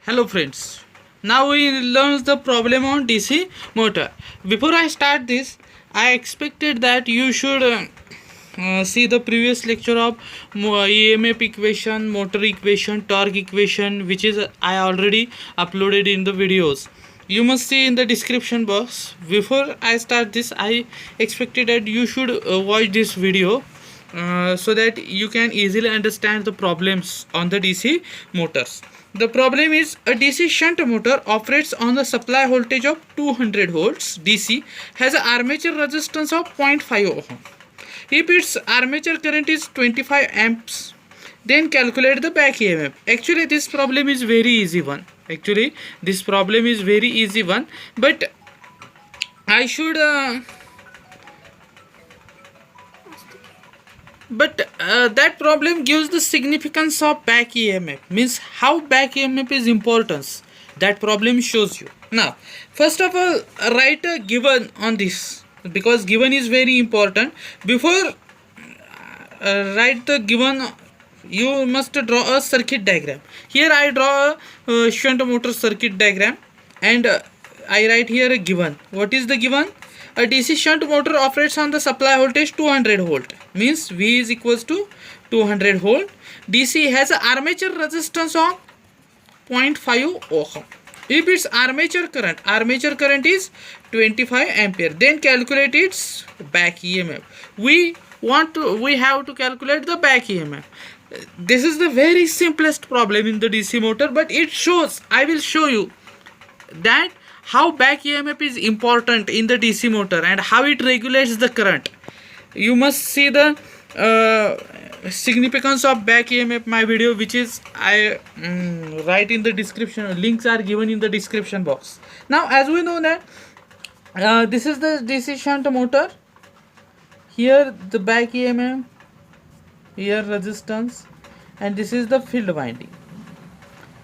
Hello friends, now we learn the problem on DC motor. Before I start this, I expected that you should see the previous lecture of EMF equation, motor equation, torque equation, which is I already uploaded in the videos. You must see in the description box. Before I start this, I expected that you should watch this video so that you can easily understand the problems on the DC motors. The problem is a DC shunt motor operates on the supply voltage of 200 volts DC, has an armature resistance of 0.5 ohm. If its armature current is 25 amps, then calculate the back EMF. Actually this problem is very easy one. But I should that problem gives the significance of back EMF, means how back EMF is importance. That problem shows you. Now first of all, write a given on this, because given is very important. Before write the given, you must draw a circuit diagram. Here I draw a shunt motor circuit diagram, and I write here a given. What is the given? A DC shunt motor operates on the supply voltage 200 volt, means V is equals to 200 volt. DC has an armature resistance of 0.5 ohm. If its armature current is 25 ampere, then calculate its back EMF. We have to calculate the back EMF. This is the very simplest problem in the DC motor, but it shows, I will show you that how back EMF is important in the DC motor and how it regulates the current. You must see the significance of back EMF, my video, which is I write in the description. Links are given in the description box. Now as we know that this is the DC shunt motor. Here the back EMF, here resistance, and this is the field winding.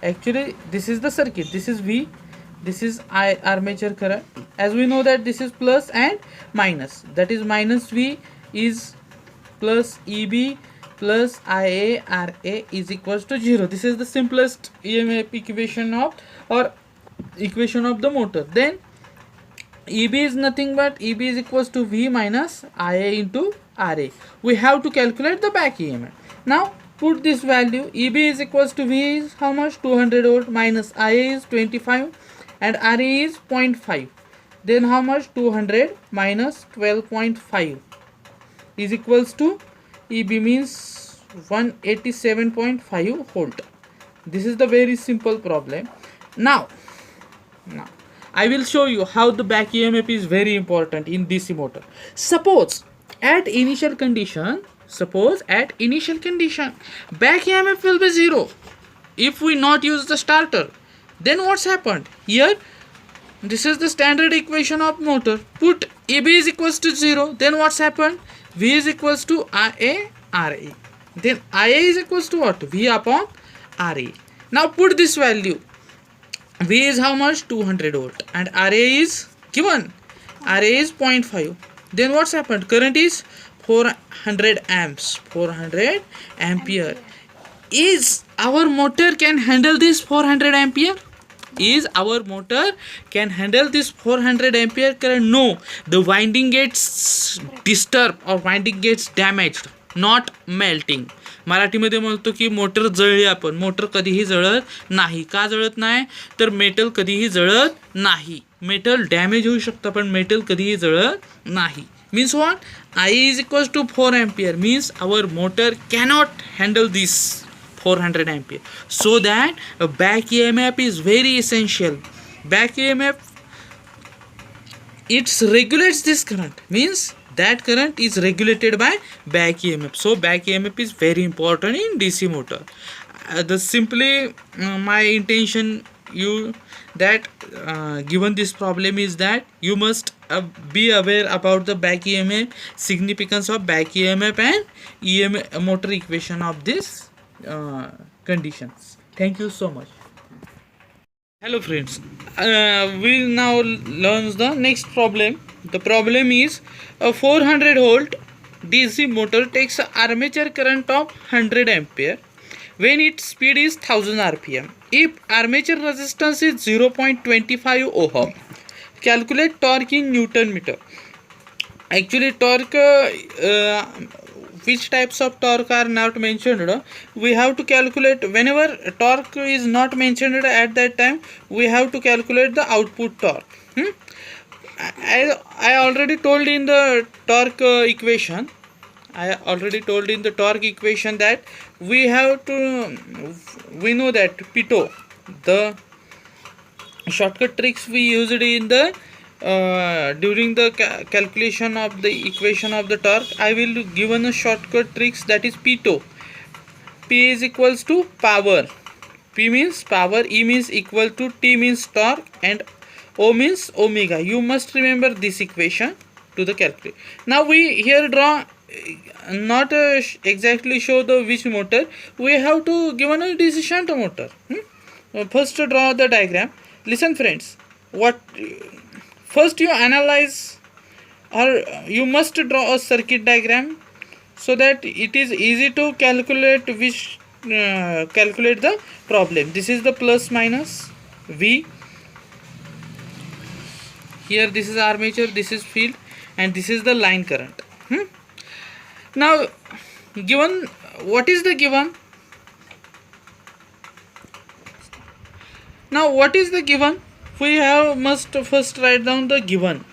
Actually this is the circuit. This is V, this is I armature current. As we know that this is plus and minus, that is minus V is plus EB plus IA RA is equals to 0. This is the simplest EMF equation of the motor. Then EB is nothing but EB is equals to V minus IA into RA. We have to calculate the back EMF. Now put this value. EB is equals to V is how much? 200 volt minus IA is 25 and RA is 0.5. Then how much? 200 minus 12.5 is equals to EB means 187.5 volt. This is the very simple problem. Now I will show you how the back EMF is very important in DC motor. Suppose at initial condition back EMF will be 0 if we not use the starter. Then what's happened here? This is the standard equation of motor. Put EB is equals to 0. Then what's happened? V is equals to IA RA. Then IA is equals to what? V upon RA. Now put this value. V is how much? 200 volt and RA is given. RA is 0.5. Then what's happened? Current is 400 amps, 400 ampere. Is our motor can handle this 400 ampere? Is our motor can handle this 400 ampere current? No. The winding gets disturbed or winding gets damaged, not melting. मराठीमध्ये म्हणतो की motor जळली आपण. Motor कधीही जळत नाही. का जळत नाही? तर मेटल कधीही जळत नाही. मेटल डॅमेज होऊ शकतं पण मेटल कधीही जळत नाही. Means what? I is equals to 4 ampere means our motor cannot handle this 400 ampere. So that a back EMF is very essential. Back EMF, it regulates this current, means that current is regulated by back EMF. So back EMF is very important in DC motor. My intention given this problem is that you must be aware about the back EMF, significance of back EMF and EMF motor equation of this conditions. Thank you so much. Hello friends, we now learn the next problem. The problem is a 400 volt DC motor takes an armature current of 100 ampere when its speed is 1000 rpm. If armature resistance is 0.25 ohm, calculate torque in Newton meter. Actually, torque, which types of torque are not mentioned, we have to calculate. Whenever torque is not mentioned at that time, we have to calculate the output torque. I already told in the torque equation. I already told in the torque equation that we know that Pitot, the shortcut tricks we used in the during the calculation of the equation of the torque. I will given a shortcut tricks, that is Pitot. P is equals to power. P means power, E means equal to, T means torque, and O means omega. You must remember this equation to the calculate. Now we here draw, not exactly show the which motor. We have to given a DC shunt motor. First draw the diagram. Listen friends, what first you analyze, or you must draw a circuit diagram so that it is easy to calculate calculate the problem. This is the plus minus V. Here this is armature, this is field, and this is the line current. Now given, what is the given? Now what is the given? We must first write down the given.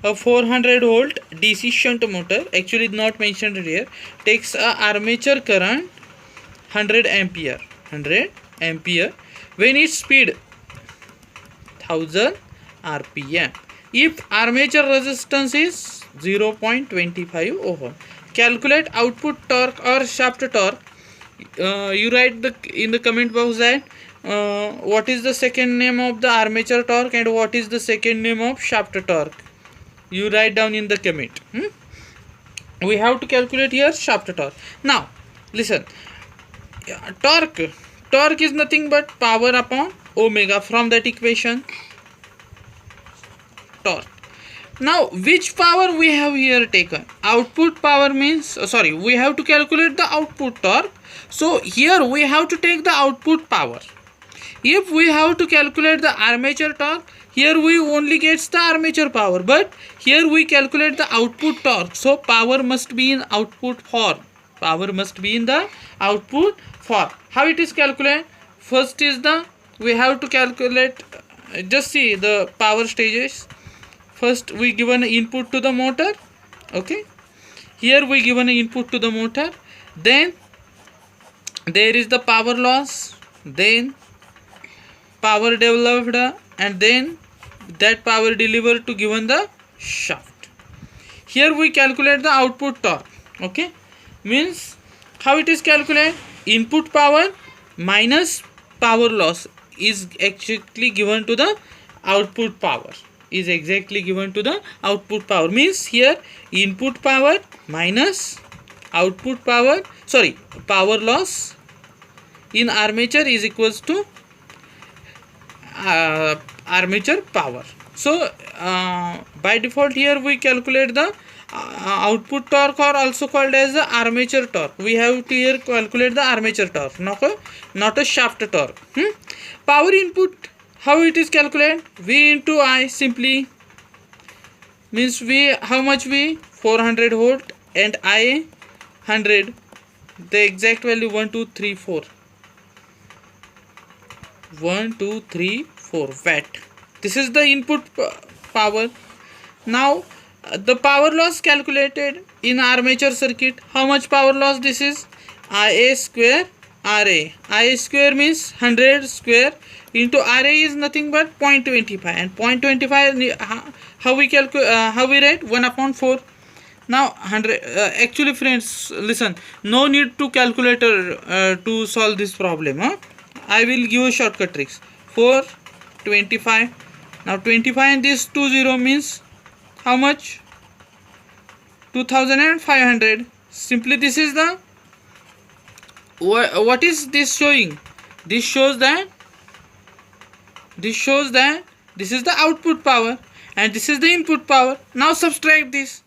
A 400 volt DC shunt motor, actually not mentioned here, takes a armature current 100 ampere when its speed 1000 rpm. If armature resistance is 0.25 ohm. Calculate output torque or shaft torque. You write in the comment box that what is the second name of the armature torque and what is the second name of shaft torque. You write down in the comment. We have to calculate here shaft torque. Now listen, torque is nothing but power upon omega from that equation. Torque. Now which power we have here taken? Output power means, we have to calculate the output torque. So here we have to take the output power. If we have to calculate the armature torque, here we only gets the armature power, but here we calculate the output torque. So power must be in output form. Power must be in the output form. How it is calculated? First is we have to calculate, just see the power stages. First we given input to the motor. Okay. Here we given input to the motor. Then there is the power loss. Then power developed, and then that power delivered to given the shaft. Here we calculate the output torque. Okay. Means how it is calculated? Input power minus power loss is actually given to the output power. Is exactly given to the output power. Means here input power minus output power, power loss in armature is equals to armature power. So by default here we calculate the output torque, or also called as the armature torque. We have to here calculate the armature torque, not a shaft torque. Power input, how it is calculated? V into I, simply means V, how much V? 400 volt, and I 100. The exact value 1 2 3 4 watt. This is the input power. Now the power loss calculated in armature circuit. How much power loss this is? IA square RA. IA square means 100 square into RA is nothing but 0.25, and 0.25 how we write? 1/4. Now 100. Actually friends, listen, no need to calculator to solve this problem. I will give a shortcut tricks. 425. Now 25 and this 20 means how much? 2500. Simply this is the, what is this showing? This shows that this is the output power and this is the input power. Now subtract this,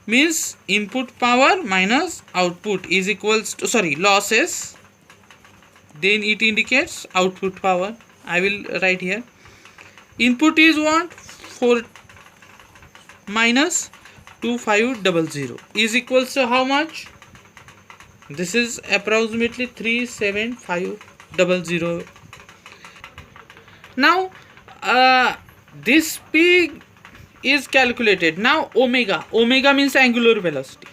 means input power minus output is equals to, losses then it indicates output power. I will write here. Input is what? 4 minus 2500 is equals to how much? This is approximately 37500. Now this P is calculated. Now omega means angular velocity.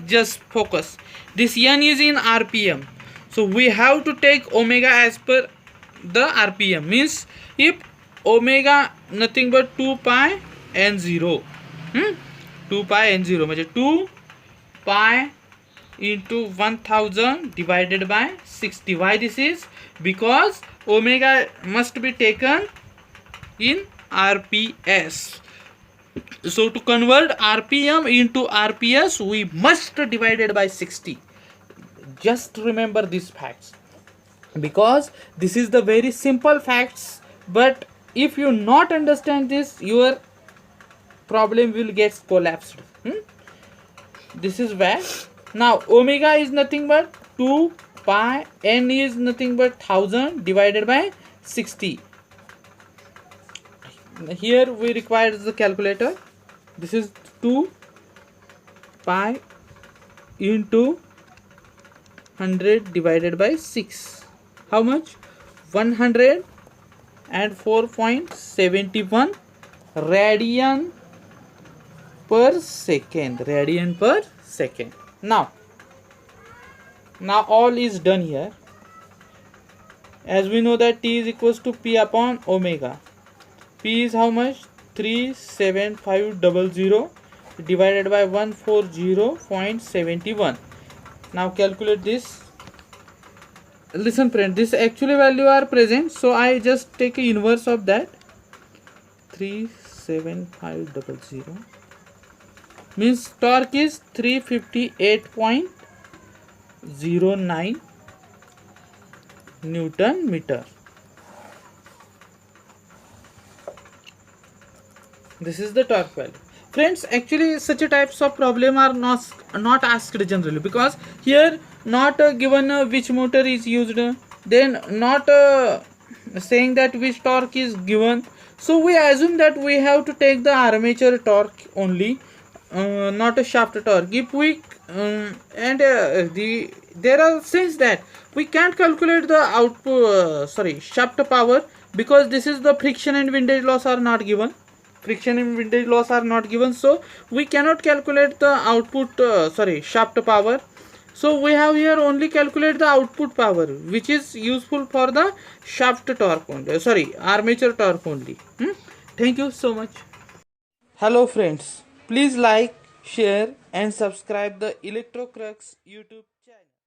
Just focus. This n is in rpm, so we have to take omega as per the rpm. Means if omega nothing but 2 pi n0, 2 pi n0 म्हणजे 2 pi into 1000 divided by 60. Why this is? Because omega must be taken in rps. So to convert rpm into rps, we must divide it by 60. Just remember these facts, because this is the very simple facts, but if you not understand this, your problem will get collapsed. This is where now omega is nothing but 2 pi, n is nothing but 1000 divided by 60. Here we require the calculator. This is 2 pi into 100 divided by 6. How much? 104.71 radian per second. Radian per second. Now all is done here. As we know that T is equals to P upon omega. P is how much? 37500 divided by 140.71. Now calculate this. Listen friend, this actually value are present, so I just take a inverse of that. 37500 means torque is 358.09 Newton meter. This is the torque value. Friends, actually such a types of problem are not asked generally, because here not given which motor is used, then not saying that which torque is given. So we assume that we have to take the armature torque only, not a shaft torque. If we there are since that we can't calculate the output shaft power, because this is the friction and windage loss are not given. So we cannot calculate the output shaft power. So we have here only calculate the output power, which is useful for the shaft torque only, armature torque only. Thank you so much. Hello friends, please like, share and subscribe the Electrocrux YouTube.